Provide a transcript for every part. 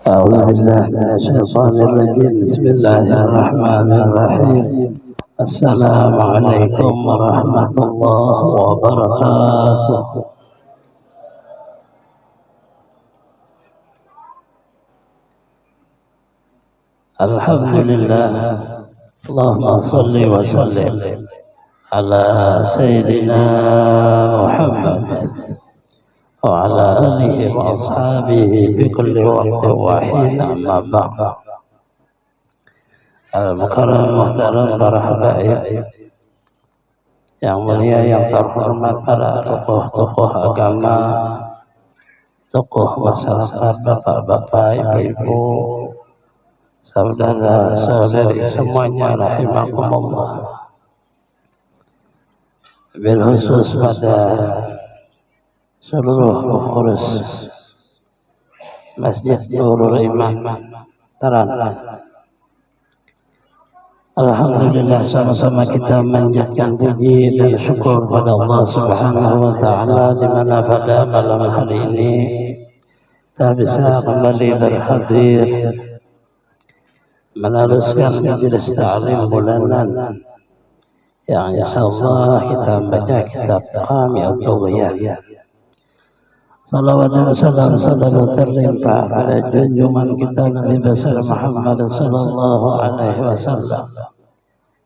أعوذ بالله من الشيطان الرجيم. بسم الله الرحمن الرحيم. السلام عليكم ورحمة الله وبركاته. الحمد لله. اللهم صل وسلم على سيدنا محمد وعلى آله وأصحابه في كل وقت وحين. أما بعد. Al-Mukarram Muhtaram para habaib yang mulia, yang terhormat, para tokoh-tokoh agama, tokoh masyarakat, bapak-bapak, ibu-ibu, saudara-saudari semuanya, rahimakumullah. Bil khusus pada seluruh pengurus Masjid Nurul Iman Taran. Alhamdulillah, sama-sama kita menjadikan puji dan syukur pada Allah Subhanahu wa Ta'ala, di mana pada malam hari ini kita bisa kembali berhadir meneruskan majelis ta'lim bulanan yang insyaallah kita baca kitab Kamil Tawiyah. Salawat dan salam selalu terlimpah pada junjungan kita Nabi besar Muhammad sallallahu alaihi wasallam,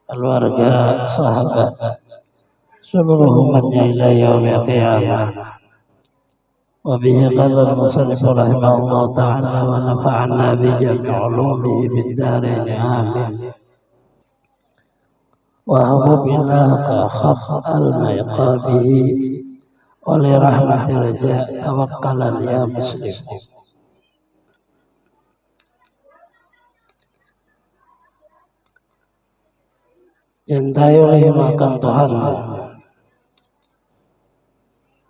keluarga, sahabat, seluruh umatnya ila yaumil qiyamah. Wa bihi qala al-musannif rahimahullah ta'ala wa nafa'ana bi jami' ulumihi bid darain amin. Wa huwa billahi khaf al-maiqabihi oleh rahmat raja tawakkalan ya muslim. Cintai oleh makan Tuhan,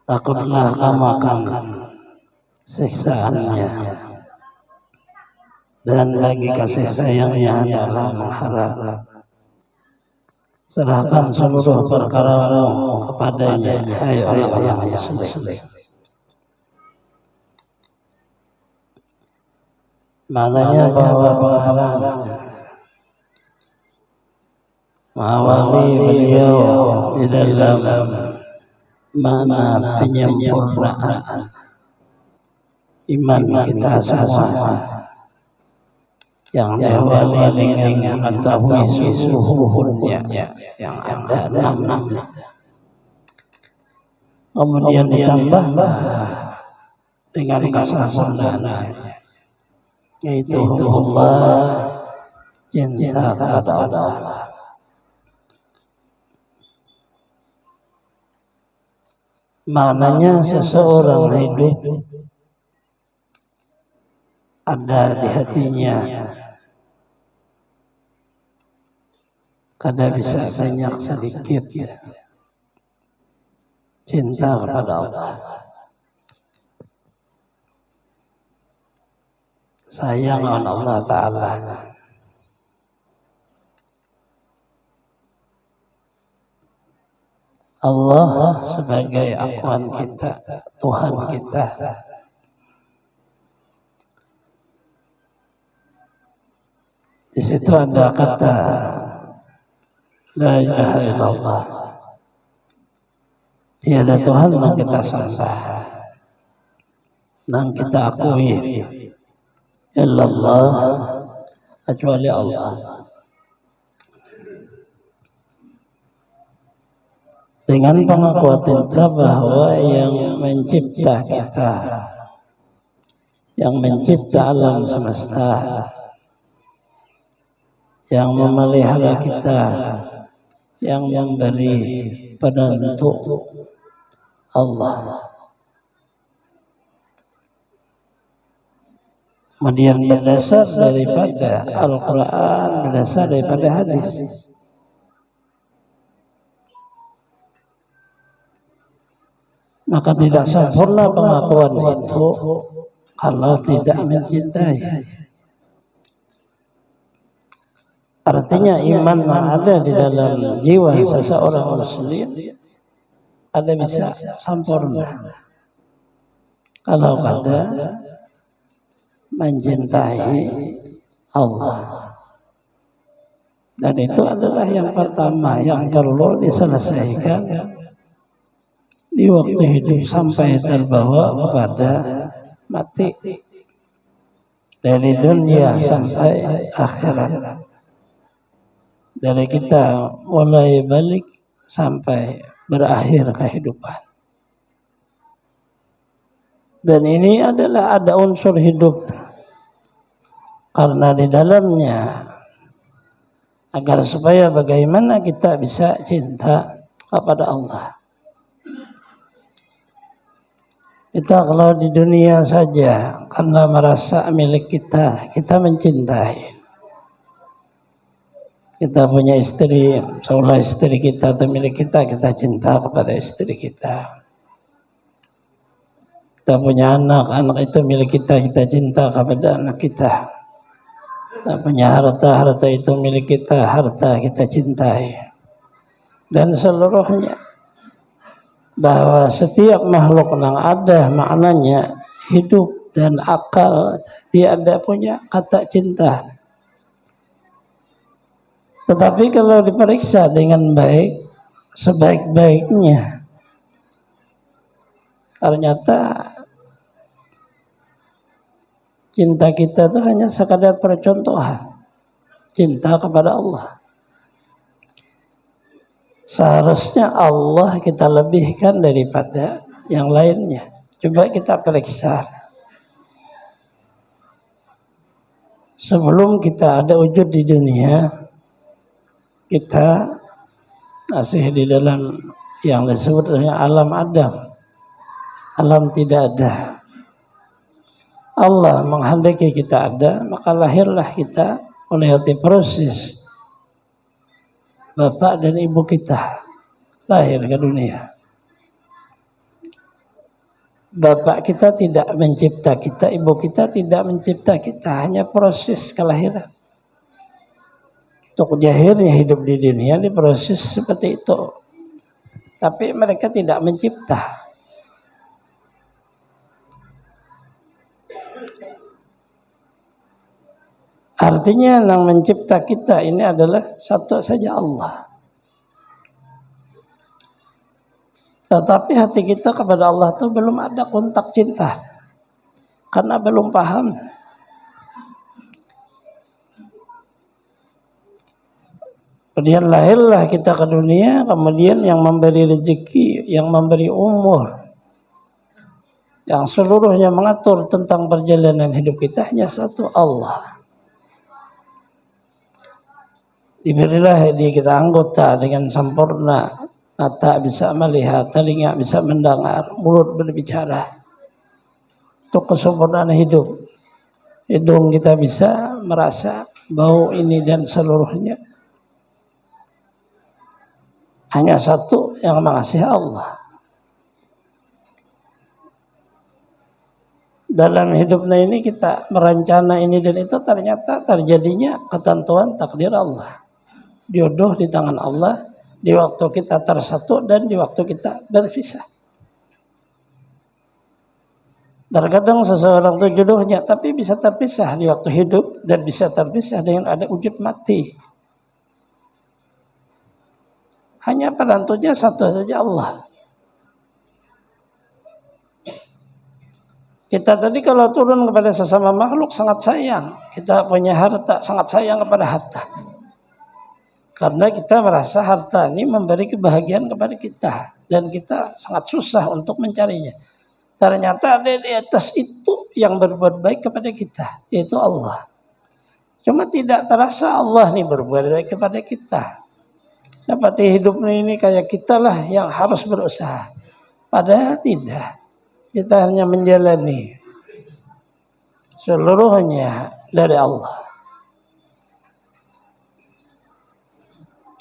takutlah kamu akan siksaannya, dan bagi kasih sayangnya adalah mengharap. Serahkan seluruh perkaramu kepadanya, hai orang-orang muslim. Maknanya bahwa pengarang mengawali beliau di dalam mana penyempurnaan iman kita semua, yang diawali dengan mengetahui suhuhnya yang ada 6. Kemudian ditambah dengan kesempurnaan, yaitu Allah, cinta kepada Allah. Maknanya seseorang hidup ada di hatinya, kadang bisa banyak sedikit cinta kepada Allah, sayang kepada Allah Ta'ala. Allah sebagai akuan kita, Tuhan kita. Di situ ada kata La ilaha illallah. Tiada Tuhan yang kita sembah, yang kita akui, illallah, kecuali Allah. Dengan pengakuan kita bahwa yang mencipta kita, yang mencipta alam semesta, yang memelihara kita, yang memberi penentu, Allah. Kemudian berdasar daripada Al-Quran, berdasar daripada hadis, maka tidak sempurna pengakuan itu kalau tidak mencintai. Artinya iman yang ada di dalam jiwa seseorang muslim ada bisa sempurna kalau pada mencintai Allah. Dan itu adalah yang pertama yang perlu diselesaikan di waktu hidup sampai terbawa kepada mati, dari dunia sampai akhirat, dari kita mulai balik sampai berakhir kehidupan. Dan ini adalah ada unsur hidup, karena di dalamnya agar supaya bagaimana kita bisa cinta kepada Allah. Kita kalau di dunia saja karena merasa milik kita, kita mencintai. Kita punya istri, seolah istri kita atau milik kita, kita cinta kepada istri kita. Kita punya anak, anak itu milik kita, kita cinta kepada anak kita. Kita punya harta, harta itu milik kita, harta kita cintai. Dan seluruhnya, bahwa setiap makhluk yang ada maknanya hidup dan akal, dia ada punya kata cinta. Tetapi kalau diperiksa dengan baik, sebaik-baiknya, ternyata cinta kita itu hanya sekadar percontohan cinta kepada Allah. Seharusnya Allah kita lebihkan daripada yang lainnya. Coba kita periksa. Sebelum kita ada wujud di dunia, kita masih di dalam yang disebut dengan alam Adam. Alam tidak ada. Allah menghendaki kita ada, maka lahirlah kita melewati proses bapak dan ibu kita lahir ke dunia. Bapak kita tidak mencipta kita, ibu kita tidak mencipta kita, hanya proses kelahiran. Untuk jahirnya hidup di dunia di proses seperti itu. Tapi mereka tidak mencipta. Artinya yang mencipta kita ini adalah satu saja Allah. Tetapi hati kita kepada Allah itu belum ada kontak cinta. Karena belum paham. Kemudian lahirlah kita ke dunia, kemudian yang memberi rezeki, yang memberi umur, yang seluruhnya mengatur tentang perjalanan hidup kita hanya satu, Allah. Diberilah dia kita anggota dengan sempurna, mata bisa melihat, telinga bisa mendengar, mulut berbicara. Untuk kesempurnaan hidup, hidung kita bisa merasa bau ini dan seluruhnya. Hanya satu yang mengasihi Allah. Dalam hidupnya ini kita merencana ini dan itu, ternyata terjadinya ketentuan takdir Allah. Jodoh di tangan Allah di waktu kita tersatu dan di waktu kita berpisah. Terkadang seseorang itu jodohnya tapi bisa terpisah di waktu hidup dan bisa terpisah dengan ada wujud mati. Hanya penentunya satu saja, Allah. Kita tadi kalau turun kepada sesama makhluk sangat sayang. Kita punya harta, sangat sayang kepada harta. Karena kita merasa harta ini memberi kebahagiaan kepada kita. Dan kita sangat susah untuk mencarinya. Ternyata ada di atas itu yang berbuat baik kepada kita. Yaitu Allah. Cuma tidak terasa Allah ini berbuat baik kepada kita. Seperti hidup ini kayak kita lah yang harus berusaha. Padahal tidak. Kita hanya menjalani. Seluruhnya dari Allah.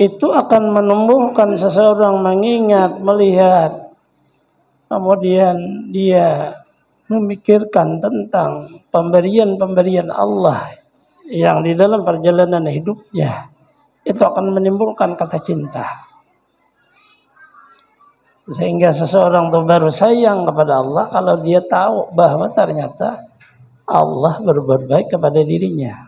Itu akan menumbuhkan seseorang mengingat, melihat. Kemudian dia memikirkan tentang pemberian-pemberian Allah yang di dalam perjalanan hidupnya. Itu akan menimbulkan kata cinta. Sehingga seseorang itu baru sayang kepada Allah kalau dia tahu bahwa ternyata Allah berbuat baik kepada dirinya.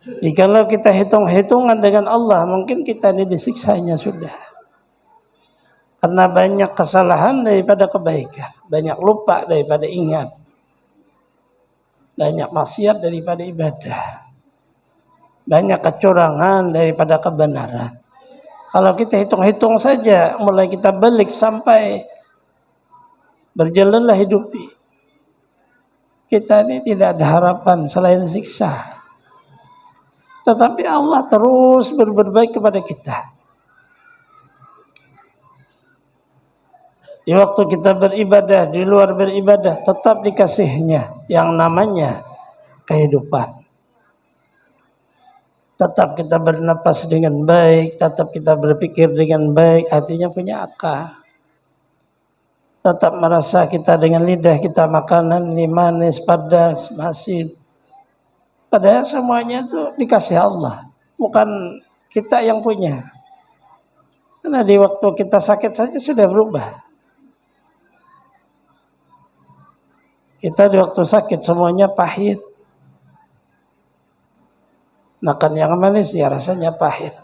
Jikalau kita hitung-hitungan dengan Allah, mungkin kita ini disiksanya sudah. Karena banyak kesalahan daripada kebaikan, banyak lupa daripada ingat, banyak maksiat daripada ibadah, banyak kecurangan daripada kebenaran. Kalau kita hitung-hitung saja, mulai kita balik sampai berjalanlah hidup kita ini tidak ada harapan selain siksa. Tetapi Allah terus berbuat baik kepada kita. Di waktu kita beribadah, di luar beribadah, tetap dikasihnya yang namanya kehidupan. Tetap kita bernapas dengan baik, tetap kita berpikir dengan baik, artinya punya akal. Tetap merasa kita dengan lidah kita makanan ini manis, pedas, masin. Padahal semuanya itu dikasih Allah, bukan kita yang punya. Karena di waktu kita sakit saja sudah berubah. Kita di waktu sakit semuanya pahit. Makan yang manis ya rasanya pahit.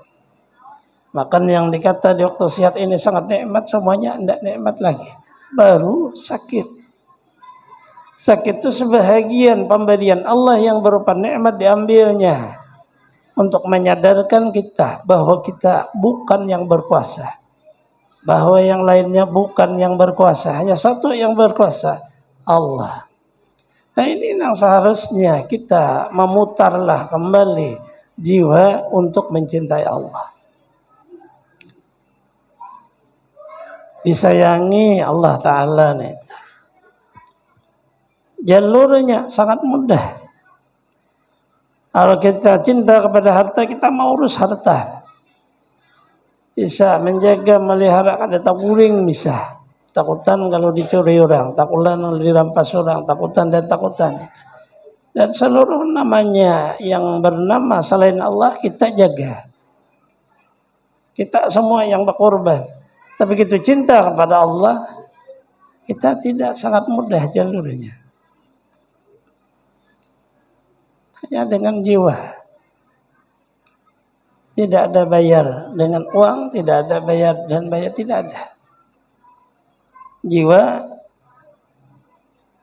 Makan yang dikata di waktu sehat ini sangat nikmat, semuanya tidak nikmat lagi. Baru sakit. Sakit itu sebahagian pemberian Allah yang berupa nikmat diambilnya untuk menyadarkan kita bahwa kita bukan yang berkuasa, bahwa yang lainnya bukan yang berkuasa, hanya satu yang berkuasa, Allah. Nah ini yang seharusnya kita memutarlah kembali jiwa untuk mencintai Allah. Disayangi Allah Ta'ala nih. Jalurnya sangat mudah. Kalau kita cinta kepada harta, kita mau urus harta. Bisa menjaga, melihara, ada takuring bisa. Takutan kalau dicuri orang, takutan kalau dirampas orang, takutan dan takutan. Dan seluruh namanya yang bernama selain Allah kita jaga. Kita semua yang berkorban. Tapi begitu cinta kepada Allah, kita tidak sangat mudah jalurnya. Hanya dengan jiwa. Tidak ada bayar. Dengan uang tidak ada bayar. Dan bayar tidak ada. Jiwa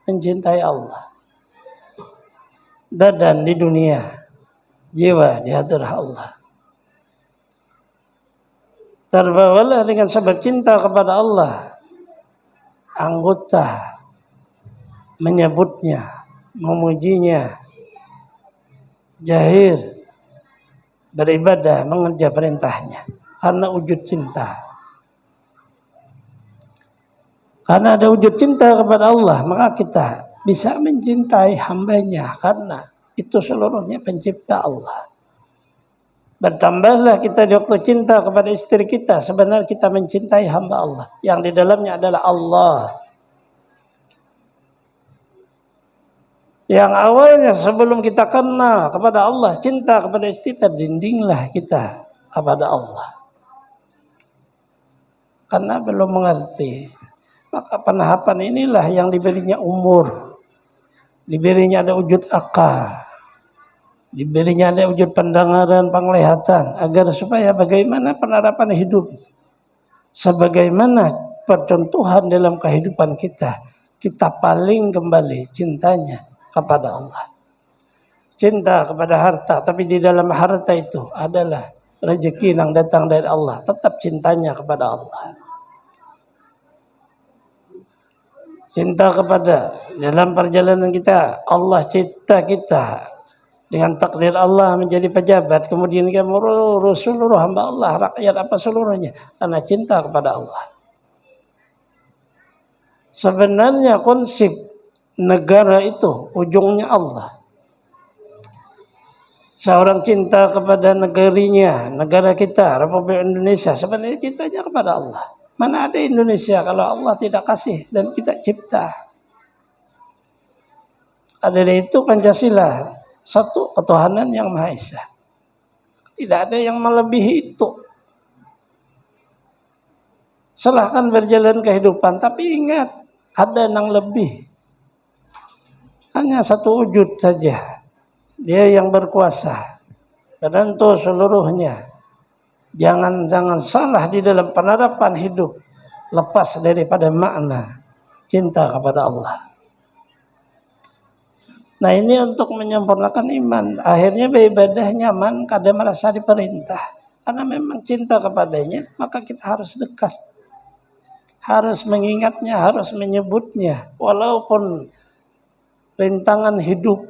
mencintai Allah. Badan di dunia. Jiwa di hadirat Allah. Terbawalah dengan sebab cinta kepada Allah. Anggota menyebutnya, memujinya, jahir, beribadah, mengerja perintahnya. Karena wujud cinta. Karena ada wujud cinta kepada Allah, maka kita bisa mencintai hambanya. Karena itu seluruhnya pencipta Allah. Bertambahlah kita di waktu cinta kepada istri kita. Sebenarnya kita mencintai hamba Allah. Yang di dalamnya adalah Allah. Yang awalnya sebelum kita kenal kepada Allah, cinta kepada istri, terdindinglah kita kepada Allah. Karena belum mengerti. Maka penahapan inilah yang diberinya umur. Diberinya ada wujud akal. Diberinya ada wujud pendengaran, penglihatan. Agar supaya bagaimana penerapan hidup. Sebagaimana percontohan dalam kehidupan kita. Kita paling kembali cintanya kepada Allah. Cinta kepada harta. Tapi di dalam harta itu adalah rezeki yang datang dari Allah. Tetap cintanya kepada Allah. Cinta kepada dalam perjalanan kita. Allah cipta kita. Dengan takdir Allah menjadi pejabat. Kemudian kita mengurus seluruh hamba Allah. Rakyat apa seluruhnya. Karena cinta kepada Allah. Sebenarnya konsep negara itu ujungnya Allah. Seorang cinta kepada negerinya. Negara kita. Republik Indonesia. Sebenarnya cintanya kepada Allah. Mana ada Indonesia kalau Allah tidak kasih dan kita cipta. Ada itu Pancasila. Satu ketuhanan yang Maha Esa. Tidak ada yang melebihi itu. Silahkan berjalan kehidupan. Tapi ingat. ada yang lebih. Hanya satu wujud saja. Dia yang berkuasa. Menentu seluruhnya. Jangan salah di dalam penerapan hidup. Lepas daripada makna cinta kepada Allah. Nah ini untuk menyempurnakan iman. Akhirnya beribadah nyaman, kadang merasa diperintah. Karena memang cinta kepadanya, maka kita harus dekat. Harus mengingatnya, harus menyebutnya. Walaupun rintangan hidup.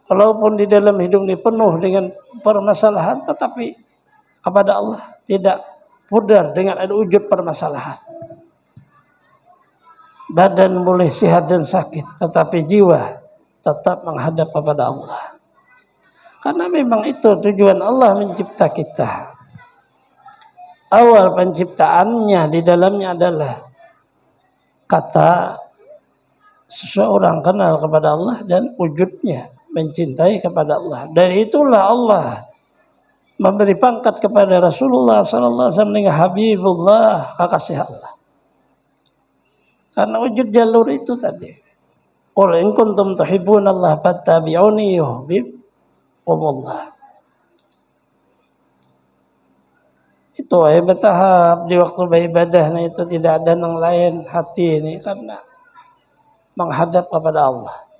Walaupun di dalam hidup ini penuh dengan permasalahan, tetapi kepada Allah tidak pudar dengan ada wujud permasalahan. Badan boleh sehat dan sakit, tetapi jiwa tetap menghadap kepada Allah. Karena memang itu tujuan Allah mencipta kita. Awal penciptaannya di dalamnya adalah kata seseorang kenal kepada Allah dan wujudnya mencintai kepada Allah. Dari itulah Allah memberi pangkat kepada Rasulullah sallallahu alaihi wasallam dengan Habibullah, kekasih Allah. Karena wujud jalur itu tadi. Qul in kuntum tuhibbunallaha fattabi'uni yuhibbukumullah. Itu bertahap di waktu beribadah itu tidak ada yang lain hati ini karena menghadap kepada Allah.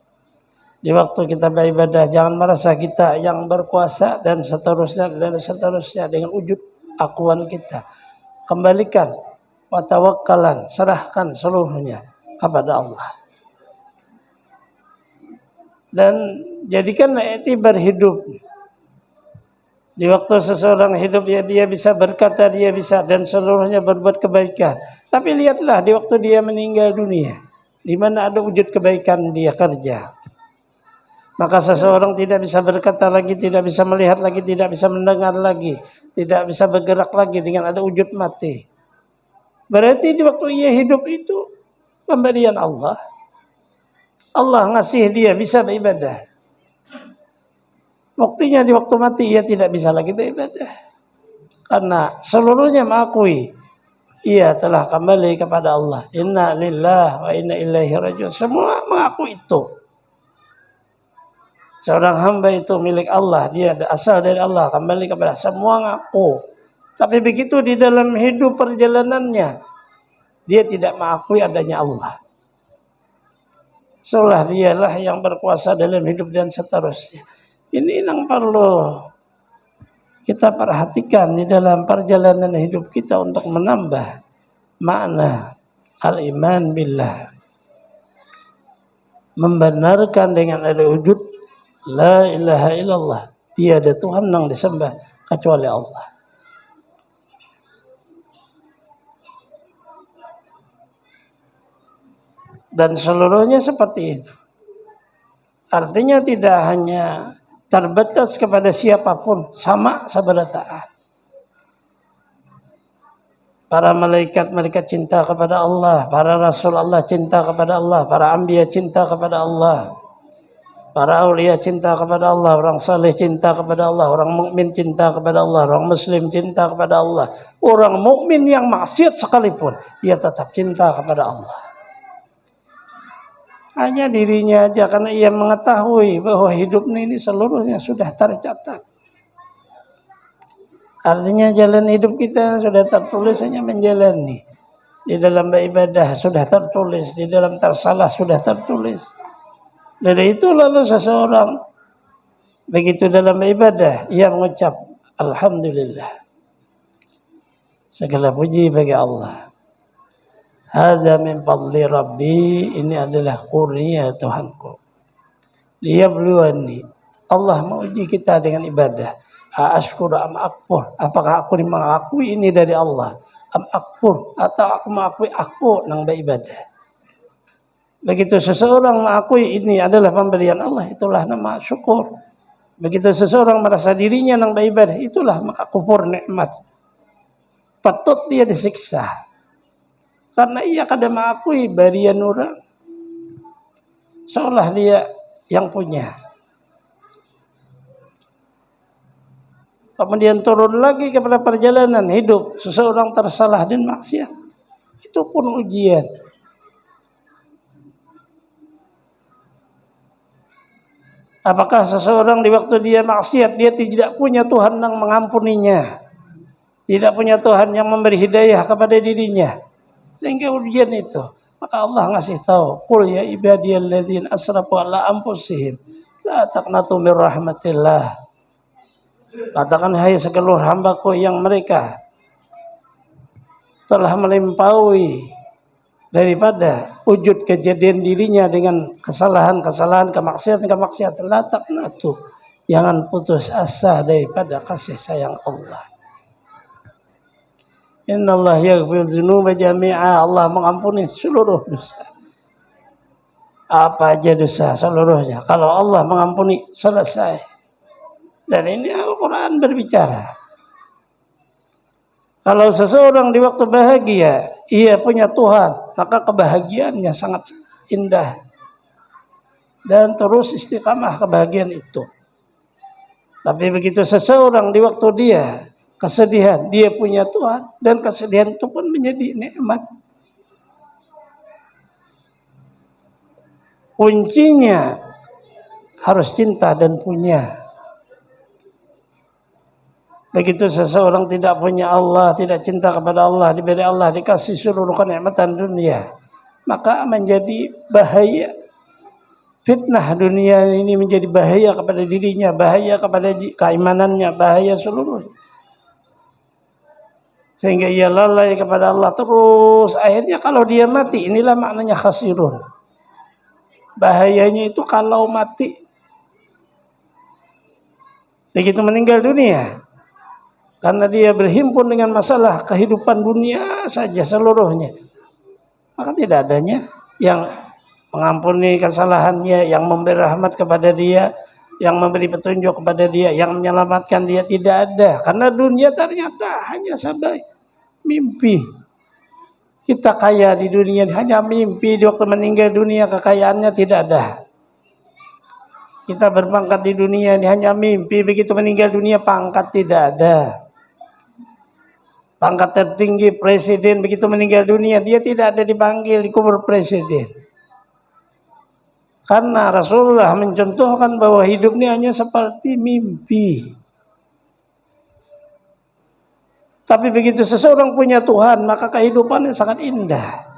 Di waktu kita beribadah jangan merasa kita yang berkuasa dan seterusnya dengan wujud akuan kita. Kembalikan watawakkalan, serahkan seluruhnya kepada Allah. Dan jadikanlah iktibar hidup. Di waktu seseorang hidup dia bisa berkata, dia bisa dan seluruhnya berbuat kebaikan. Tapi lihatlah di waktu dia meninggal dunia, di mana ada wujud kebaikan dia kerja. Maka seseorang tidak bisa berkata lagi, tidak bisa melihat lagi, tidak bisa mendengar lagi, tidak bisa bergerak lagi dengan ada wujud mati. Berarti di waktu ia hidup itu pemberian Allah. Allah ngasih dia bisa beribadah. Waktunya di waktu mati ia tidak bisa lagi beribadah. Karena seluruhnya mengakui ia telah kembali kepada Allah. Inna lillahi wa inna ilaihi raji'un. Semua mengaku itu. Seorang hamba itu milik Allah. Dia asal dari Allah. Kembali kepada semua ngaku. Tapi begitu di dalam hidup perjalanannya. Dia tidak mengakui adanya Allah. Seolah dialah yang berkuasa dalam hidup dan seterusnya. Ini yang perlu kita perhatikan di dalam perjalanan hidup kita untuk menambah makna al-iman billah. Membenarkan dengan ada wujud la ilaha illallah. Tiada Tuhan yang disembah kecuali Allah. Dan seluruhnya seperti itu. Artinya tidak hanya terbatas kepada siapapun, sama sabada taat. Para malaikat cinta kepada Allah, para rasul Allah cinta kepada Allah, para anbiya cinta kepada Allah, para aulia cinta kepada Allah, orang saleh cinta kepada Allah, orang mukmin cinta kepada Allah, orang muslim cinta kepada Allah, orang mukmin yang maksiat sekalipun dia tetap cinta kepada Allah. Hanya dirinya aja karena ia mengetahui bahwa hidup ini seluruhnya sudah tercatat. Artinya jalan hidup kita sudah tertulis hanya menjalani. Di dalam beribadah sudah tertulis, di dalam tersalah sudah tertulis. Dari itu lalu seseorang begitu dalam beribadah ia mengucap alhamdulillah. Segala puji bagi Allah. Hadza min fadli Rabbi, ini adalah kurnia Tuhanku. Liyabluwani, Allah menguji kita dengan ibadah. Ashkuru am akfur, apakah aku mengakui ini dari Allah? Am akfur, atau aku mengakui aku nang beribadah. Begitu seseorang mengakui ini adalah pemberian Allah, itulah nama syukur. Begitu seseorang merasa dirinya nang beribadah, itulah maka kufur nikmat. Patut dia disiksa. Karena ia kadang mengakui barian orang. Seolah dia yang punya. Kemudian turun lagi kepada perjalanan hidup. Seseorang tersalah dan maksiat. Itu pun ujian. Apakah seseorang di waktu dia maksiat, dia tidak punya Tuhan yang mengampuninya, tidak punya Tuhan yang memberi hidayah kepada dirinya, sehingga ujian itu. Maka Allah ngasih tahu, qul ya ibadiyalladzina asrafu ala anfusihim la taqnatu min rahmatillah. Katakan, hai segeluruh hambaku yang mereka telah melampaui daripada wujud kejadian dirinya dengan kesalahan-kesalahan, kemaksiatan-kemaksiatan. La taqnatu, jangan putus asa daripada kasih sayang Allah. Innallaha yaghfiru dzunuba jami'a, Allah mengampuni seluruh dosa. Apa aja dosa, seluruhnya. Kalau Allah mengampuni, selesai. Dan ini Al-Quran berbicara. Kalau seseorang di waktu bahagia, ia punya Tuhan, maka kebahagiaannya sangat indah. Dan terus istiqamah kebahagiaan itu. Tapi begitu seseorang di waktu dia kesedihan, dia punya Tuhan, dan kesedihan itu pun menjadi nikmat. Kuncinya harus cinta dan punya. Begitu seseorang tidak punya Allah, tidak cinta kepada Allah, diberi Allah, dikasih seluruh kenikmatan dunia, maka menjadi bahaya. Fitnah dunia ini menjadi bahaya kepada dirinya, bahaya kepada keimanannya, bahaya seluruh. Sehingga ia lalai kepada Allah terus. Akhirnya kalau dia mati, inilah maknanya khasirun. Bahayanya itu kalau mati, begitu meninggal dunia, karena dia berhimpun dengan masalah kehidupan dunia saja seluruhnya, maka tidak adanya yang mengampuni kesalahannya, yang memberi rahmat kepada dia, yang memberi petunjuk kepada dia, yang menyelamatkan dia, tidak ada. Karena dunia ternyata hanya sebagai mimpi. Kita kaya di dunia hanya mimpi. Di waktu meninggal dunia kekayaannya tidak ada. Kita berpangkat di dunia ini hanya mimpi. Begitu meninggal dunia pangkat tidak ada. Pangkat tertinggi presiden, begitu meninggal dunia dia tidak ada dipanggil di kubur presiden. Karena Rasulullah mencontohkan bahwa hidup ini hanya seperti mimpi. Tapi begitu seseorang punya Tuhan, maka kehidupannya sangat indah.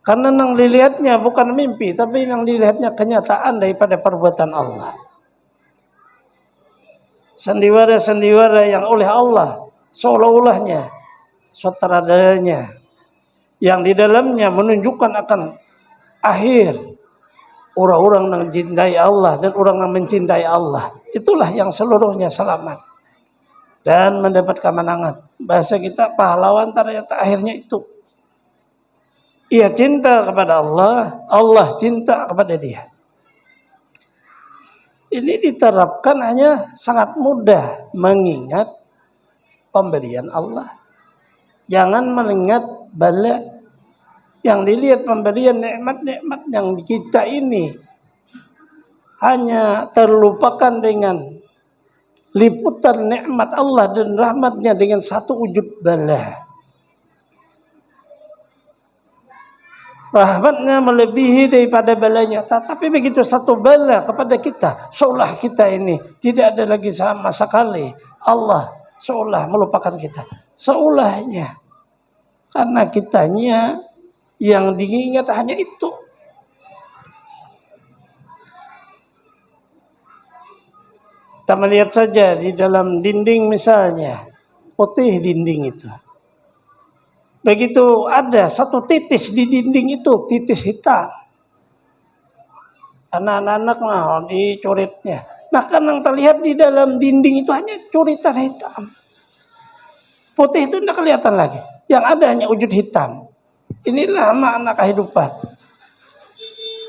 Karena yang dilihatnya bukan mimpi, tapi yang dilihatnya kenyataan daripada perbuatan Allah. Sandiwara-sandiwara yang oleh Allah seolah-olahnya sutradaranya yang di dalamnya menunjukkan akan akhir orang-orang yang mencintai Allah dan orang yang mencintai Allah. Itulah yang seluruhnya selamat dan mendapat kemenangan. Bahasa kita pahlawan ternyata akhirnya itu. Ia cinta kepada Allah, Allah cinta kepada dia. Ini diterapkan hanya sangat mudah mengingat pemberian Allah. Jangan mengingat bala. Yang dilihat pemberian nikmat-nikmat yang kita ini hanya terlupakan dengan liputan nikmat Allah dan rahmatnya dengan satu wujud bala. Rahmatnya melebihi daripada balanya. Tetapi begitu satu bala kepada kita, seolah kita ini tidak ada lagi sama sekali. Allah seolah melupakan kita. Seolahnya. Karena kitanya yang diingat hanya itu. Kita melihat saja di dalam dinding misalnya. Putih dinding itu. Begitu ada satu titis di dinding itu, titis hitam. Anak-anak mau dicoretnya. Maka yang terlihat di dalam dinding itu hanya curitan hitam. Putih itu tidak kelihatan lagi. Yang ada hanya wujud hitam. Inilah makna kehidupan.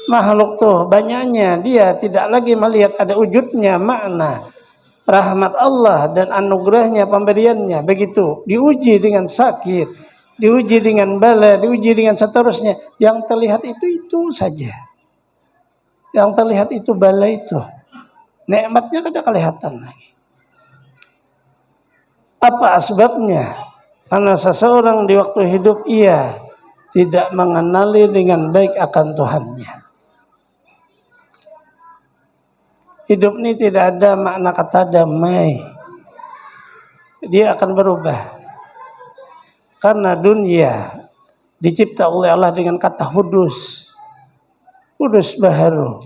Makhluk tuh banyaknya dia tidak lagi melihat ada wujudnya makna. Rahmat Allah dan anugerahnya, pemberiannya. Begitu diuji dengan sakit, diuji dengan bala, diuji dengan seterusnya. Yang terlihat itu saja. Yang terlihat itu bala itu. Nikmatnya tidak kelihatan lagi. Apa sebabnya? Karena seseorang di waktu hidup ia tidak mengenali dengan baik akan Tuhannya. hidup ini tidak ada makna kata damai. Dia akan berubah. Karena dunia dicipta oleh Allah dengan kata hudus. Hudus baharu.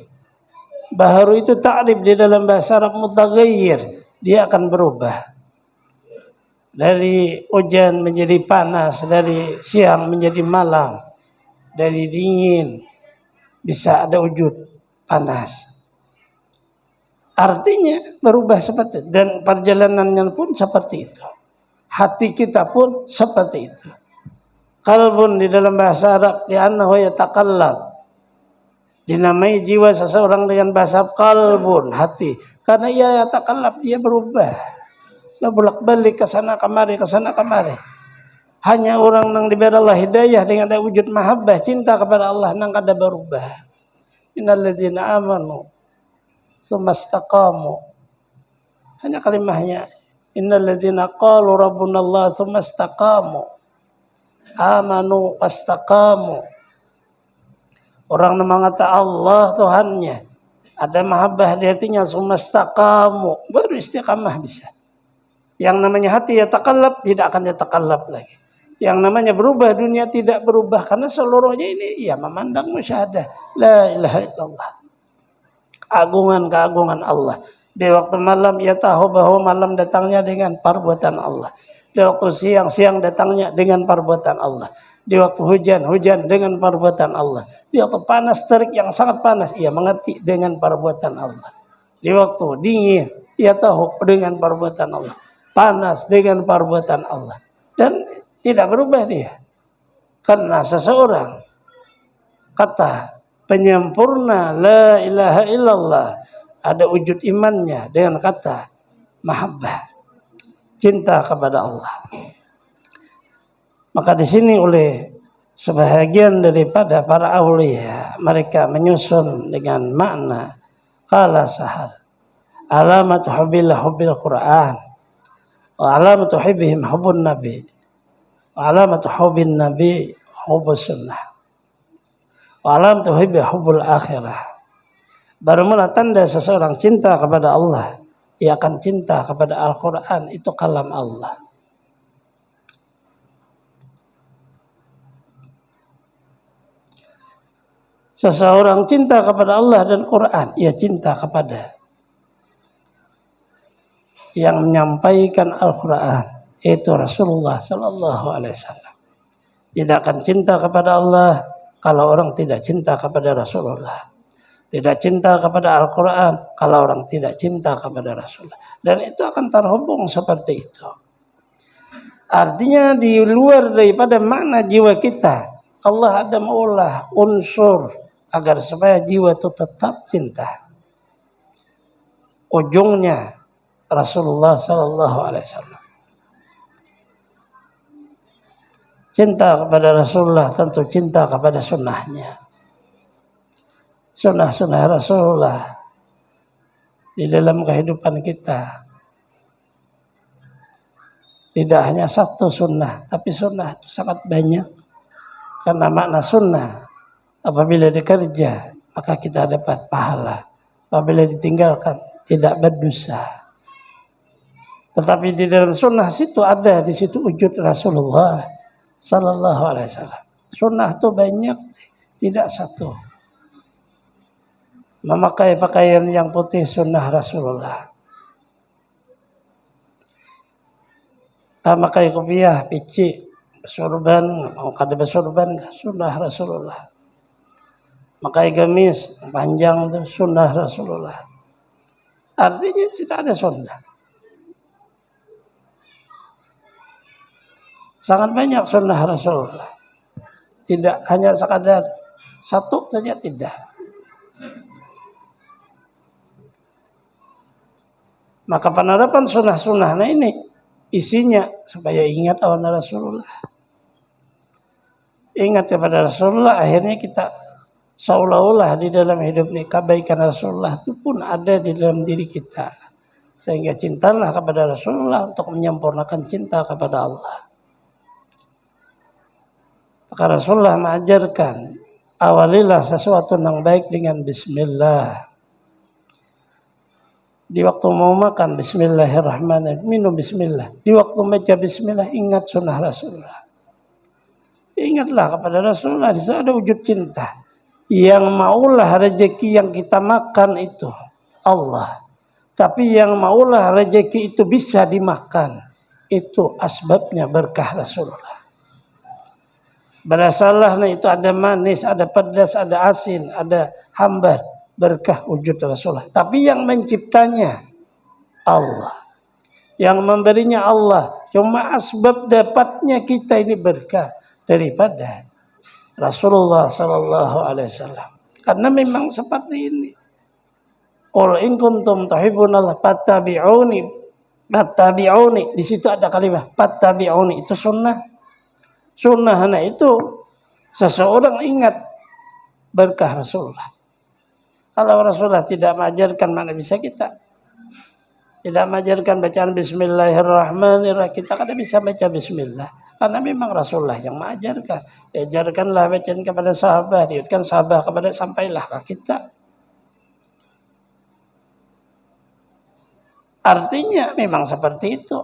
Baharu itu ta'rif di dalam bahasa Arab mutaghayyir. Dia akan berubah. Dari hujan menjadi panas, dari siang menjadi malam, dari dingin bisa ada wujud panas. Artinya berubah seperti itu. Dan perjalanannya pun seperti itu. Hati kita pun seperti itu. Qalbun di dalam bahasa Arab li'annahu yataqallab. Dinamai jiwa seseorang dengan bahasa qalbun, hati. Karena ia yataqallab, dia berubah. Dia bolak-balik ke sana kemari, ke sana kemari. Hanya orang yang diberi Allah hidayah dengan ada wujud mahabbah, cinta kepada Allah, nang kada berubah. Innal ladzina amanu tsumma istaqamu. Hanya kalimahnya innal ladzina qalu rabbunallah tsumma istaqamu. Amanu wastaqamu. Orang yang mengatakan Allah Tuhannya, ada mahabbah di hatinya, tsumma istaqamu, baru istiqamah bisa. Yang namanya hati yataqallab tidak akan yataqallab lagi. Yang namanya berubah dunia tidak berubah karena seluruhnya ini ya memandang musyahadah. La ilaha illallah. Keagungan Allah. Di waktu malam ia tahu bahwa malam datangnya dengan perbuatan Allah. Di waktu siang datangnya dengan perbuatan Allah. Di waktu hujan dengan perbuatan Allah. Di waktu panas terik yang sangat panas ia mengerti dengan perbuatan Allah. Di waktu dingin ia tahu dengan perbuatan Allah. Panas dengan perbuatan Allah. Dan tidak berubah dia. Karena seseorang kata penyempurna la ilaha illallah, ada wujud imannya dengan kata mahabbah, cinta kepada Allah. Maka di sini oleh sebahagian daripada para aulia, mereka menyusun dengan makna qala Sahal, alamat hubbil Quran, wa alamat hubbihim hubbun nabi, wa alamat hubbin nabi hubbus sunnah, wa alamat hubbi hubbul akhirah. Baru mula tanda seseorang cinta kepada Allah, ia akan cinta kepada Al-Quran, itu kalam Allah. Seseorang cinta kepada Allah dan Quran, ia cinta kepada yang menyampaikan Al-Quran, yaitu Rasulullah Sallallahu Alaihi Wasallam. Tidak akan cinta kepada Allah kalau orang tidak cinta kepada Rasulullah. Tidak cinta kepada Al-Quran kalau orang tidak cinta kepada Rasulullah. Dan itu akan terhubung seperti itu. Artinya di luar daripada makna jiwa kita, Allah ada maulah unsur agar supaya jiwa itu tetap cinta. Ujungnya Rasulullah Sallallahu Alaihi Wasallam. Cinta kepada Rasulullah tentu cinta kepada sunnahnya. Sunnah-sunnah Rasulullah di dalam kehidupan kita. Tidak hanya satu sunnah, tapi sunnah itu sangat banyak. Karena makna sunnah, apabila dikerja, maka kita dapat pahala. Apabila ditinggalkan, tidak berdosa. Tetapi di dalam sunnah situ ada di situ wujud Rasulullah Sallallahu Alaihi Wasallam. Sunnah itu banyak, tidak satu. Memakai pakaian yang putih sunnah Rasulullah. Memakai kopiah, pici, sorban, mau kada bersorban, sunnah Rasulullah. Memakai gamis panjang itu sunnah Rasulullah. Artinya tidak ada sunnah. Sangat banyak sunnah Rasulullah. Tidak hanya sekadar satu saja, tidak. Maka penerapan sunnah-sunnah ini isinya supaya ingat awan Rasulullah. Ingat kepada Rasulullah, akhirnya kita seolah-olah di dalam hidup ini kebaikan Rasulullah itu pun ada di dalam diri kita. Sehingga cintalah kepada Rasulullah untuk menyempurnakan cinta kepada Allah. Maka Rasulullah mengajarkan, awalilah sesuatu yang baik dengan bismillah. Di waktu mau makan bismillahirrahmanirrahim, minum bismillah. Di waktu baca bismillah ingat sunnah Rasulullah. Ingatlah kepada Rasulullah, di sana ada wujud cinta. Yang maulah rezeki yang kita makan itu Allah. Tapi yang maulah rezeki itu bisa dimakan, itu asbabnya berkah Rasulullah. Berasalah itu ada manis, ada pedas, ada asin, ada hambar. Berkah wujud Rasulullah. Tapi yang menciptanya Allah. Yang memberinya Allah. Cuma asbab dapatnya kita ini berkah daripada Rasulullah sallallahu alaihi wasallam. Karena memang seperti ini. Qul in kuntum tuhibbunallah fattabi'uni. Fattabi'uni. Di situ ada kalimat fattabi'uni, itu sunnah. Sunnahnya itu seseorang ingat berkah Rasulullah. Kalau Rasulullah tidak mengajarkan, mana bisa kita? Tidak mengajarkan bacaan bismillahirrahmanirrahim, kita kan bisa baca bismillah. Karena memang Rasulullah yang mengajarkan. Ajarkanlah bacaan kepada sahabat, diutkan sahabat kepada sampailah ke kita. Artinya memang seperti itu.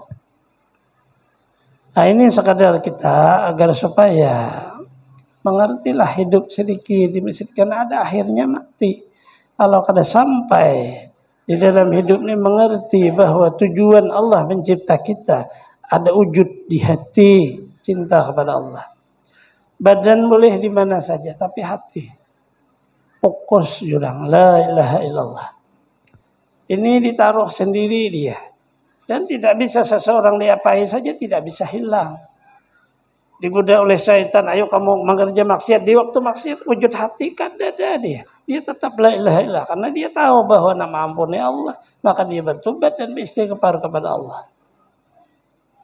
Nah ini sekadar kita agar supaya mengertilah hidup sedikit di masjid. Karena ada akhirnya mati. Kalau kada sampai di dalam hidup ini mengerti bahwa tujuan Allah mencipta kita, ada wujud di hati cinta kepada Allah. Badan boleh di mana saja, tapi hati fokus jurang la ilaha illallah. Ini ditaruh sendiri dia, dan tidak bisa seseorang diapai saja tidak bisa hilang. Digoda oleh syaitan, ayo kamu mengerja maksiat. Di waktu maksiat wujud hati kan ada dia. Dia tetap la ilaha illallah karena dia tahu bahwa nama ampunnya Allah, maka dia bertobat dan beristighfar kepada Allah.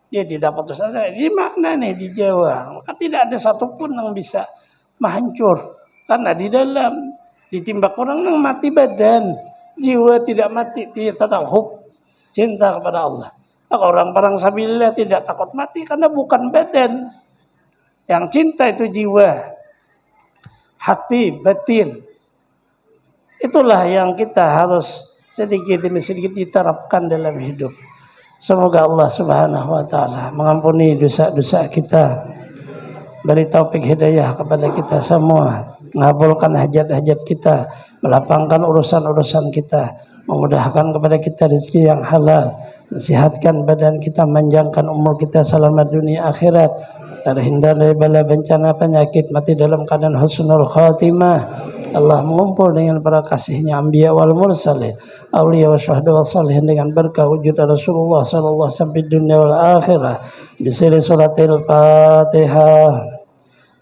Dia tidak putus asa. Di makna nih di Jawa, maka tidak ada satupun yang bisa menghancur karena di dalam ditimbak orang yang mati badan, jiwa tidak mati, dia tetap cinta kepada Allah. Maka orang perang sabilillah tidak takut mati karena bukan badan. Yang cinta itu jiwa, hati, batin. Itulah yang kita harus sedikit demi sedikit diterapkan dalam hidup. Semoga Allah Subhanahu wa taala mengampuni dosa-dosa kita. Beri taufik hidayah kepada kita semua, mengabulkan hajat-hajat kita, melapangkan urusan-urusan kita, memudahkan kepada kita rezeki yang halal, mensihatkan badan kita, manjangkan umur kita selamat dunia akhirat, terhindar dari bala bencana penyakit, mati dalam keadaan husnul khatimah. Allah mengumpul dengan para kasihnya anbiya wal mursalin, awliya wa syuhada wa salihin dengan berkah wujud Rasulullah sallallahu alaihi wasallam sampai dunia wal akhirah. Bismillah suratil Fatihah.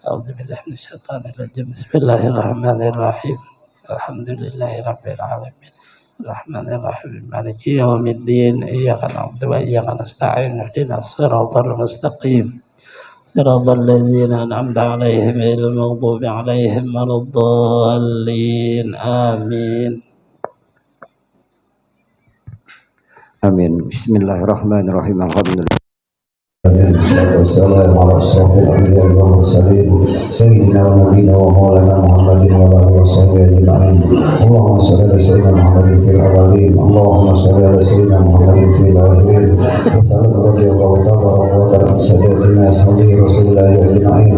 A'udzubillahi minasyaitonir rajim. Bismillahirrahmanirrahim. Alhamdulillahirabbil alamin. Arrahmanirrahim. Maliki yaumiddin. Iyyaka na'budu wa iyyaka nasta'in. Ihdinas siratal mustaqim. صراط الذين أنعمت عليهم غير المغضوب عليهم ولا الضالين آمين. آمين. بسم الله الرحمن الرحيم. الحمد لله والسلام على أشرف الأنبياء والمرسلين سيدنا ونبينا ومولانا محمد وعلى آله وصحبه أجمعين. اللهم صل على سيدنا محمد في الأولين، اللهم صل على سيدنا محمد في الآخرين، وسلم رضي الله تعالى وتعالى سادتنا أصحاب رسول الله أجمعين.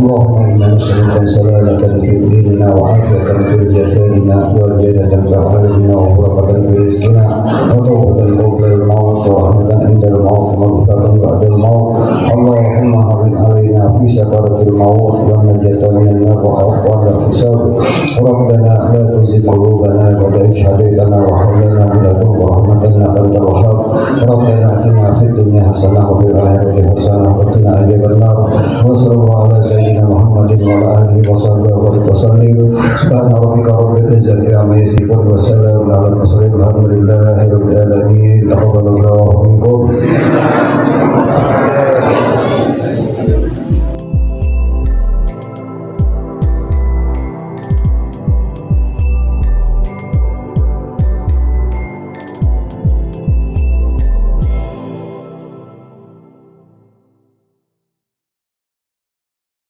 اللهم إنا نسألك سلامة في ديننا وعافية في جسدنا وزيادة في أعمالنا وغرفة في رزقنا وتوبة قبل الموت ورحمة عند الموت ومغفرة بعد الموت. اللهم هون علينا في سكرة الموت والنجاة من النار وعقبال الحساب. ربنا لا تزغ قلوبنا بعد إذ هديتنا وهب لنا من لدنك رحمة إنك أنت الوهاب. ربنا آتنا في الدنيا حسنة وفي الآخرة حسنة وقنا عذاب النار. وصلى الله على سيدنا محمد وعلى آله وصحبه وسلم. سبحان ربك رب العزة عما يصفون وسلام على المرسلين والحمد لله رب العالمين. تقبل الله